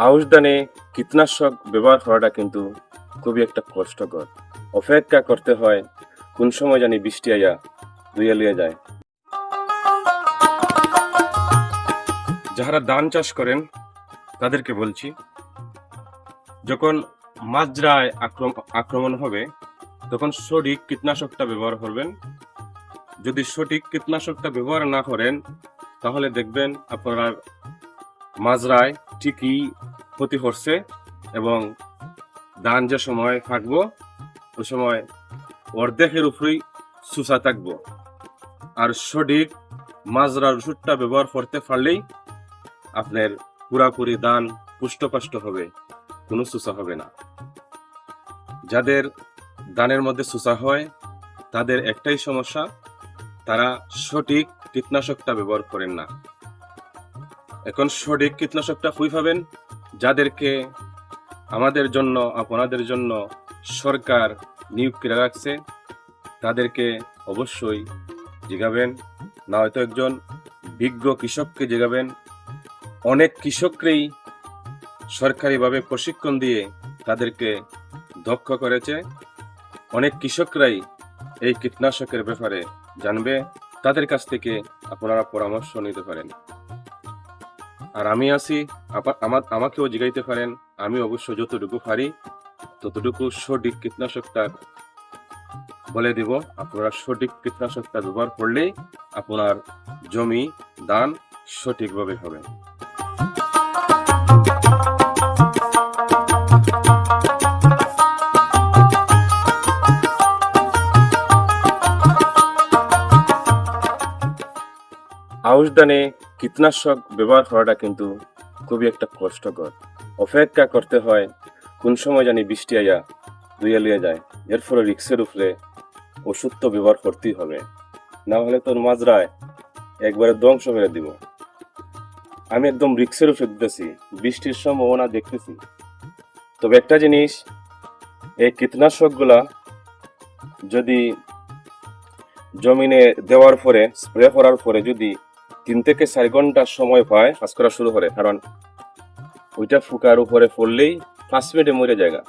আউশ ধানে কীটনাশক ব্যবহার করাটা কিন্তু খুবই একটা কষ্টকর। অপেক্ষা করতে হয় কোন সময় জানি বৃষ্টি আইয়া ধুইয়া লইয়া যায়। যারা ধান চাষ করেন তাদেরকে বলছি, যখন মাজরায় আক্রমণ হবে তখন সঠিক কীটনাশকটা ব্যবহার করবেন। যদি সঠিক কীটনাশকটা ব্যবহার না করেন তাহলে দেখবেন আপনার মাজরায় ঠিকই ক্ষতি করছে এবং ধান যে সময় থাকবো ওই সময় অর্ধেকের উপরেই সুসা থাকবো। আর সঠিক মাজরার ওষুধটা ব্যবহার করতে পারলেই আপনার পুরাপুরি ধান পুষ্টকাষ্ট হবে, কোনো সুসা হবে না। যাদের ধানের মধ্যে সুসা হয় তাদের একটাই সমস্যা, তারা সঠিক কীটনাশকটা ব্যবহার করেন না। এখন সঠিক কীটনাশকটা কই পাবেন? যাদেরকে আমাদের জন্য আপনাদের জন্য সরকার নিয়োগ করে রাখছে তাদেরকে অবশ্যই জিগাবেন, না হয়তো একজন বিজ্ঞ কৃষককে জিগাবেন। অনেক কৃষককেই সরকারিভাবে প্রশিক্ষণ দিয়ে তাদেরকে দক্ষ করেছে। অনেক কৃষকরাই এই কীটনাশকের ব্যাপারে জানবে, তাদের কাছ থেকে আপনারা পরামর্শ নিতে পারেন। আর আমি আছি, আমাকেও জিগাইতে পারেন। আমি অবশ্য যতটুকু পারি ততটুকু সঠিক কীটনাশকটা বলে দিব। আপনারা সঠিক কীটনাশকটা ব্যবহার করলেই আপনার জমি ধান সঠিকভাবে হবে। আউশ ধানে কীটনাশক ব্যবহার করাটা কিন্তু খুবই একটা কষ্টকর। অপেক্ষা করতে হয় কোন সময় জানি বৃষ্টি আইয়া ধুইয়া লইয়া যায়। এর ফলে রিক্সের উপরে ওষুধ তো ব্যবহার করতেই হবে, না হলে তোর মাজরায় একবারে ধ্বংস করে দিব। আমি একদম রিক্সের উপরে দিতেছি, বৃষ্টির সম্ভাবনা দেখতেছি। তবে একটা জিনিস, এই কীটনাশকগুলা যদি জমিনে দেওয়ার পরে স্প্রে করার পরে যদি 3 থেকে 4 ঘন্টা সময় পায় কাজ করা শুরু করে, কারণ ওইটা ফুকার উপরে পড়লেই 5 মিনিটে মরে জায়গা।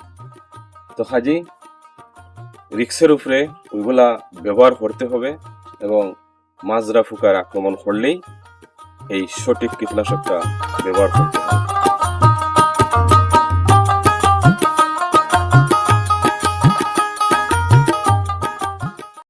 তো হাজি রিক্সের উপরে ওইগুলা ব্যবহার করতে হবে এবং মাজরা ফুকার আক্রমণ করলেই এই সঠিক কীটনাশকটা ব্যবহার করতে হবে।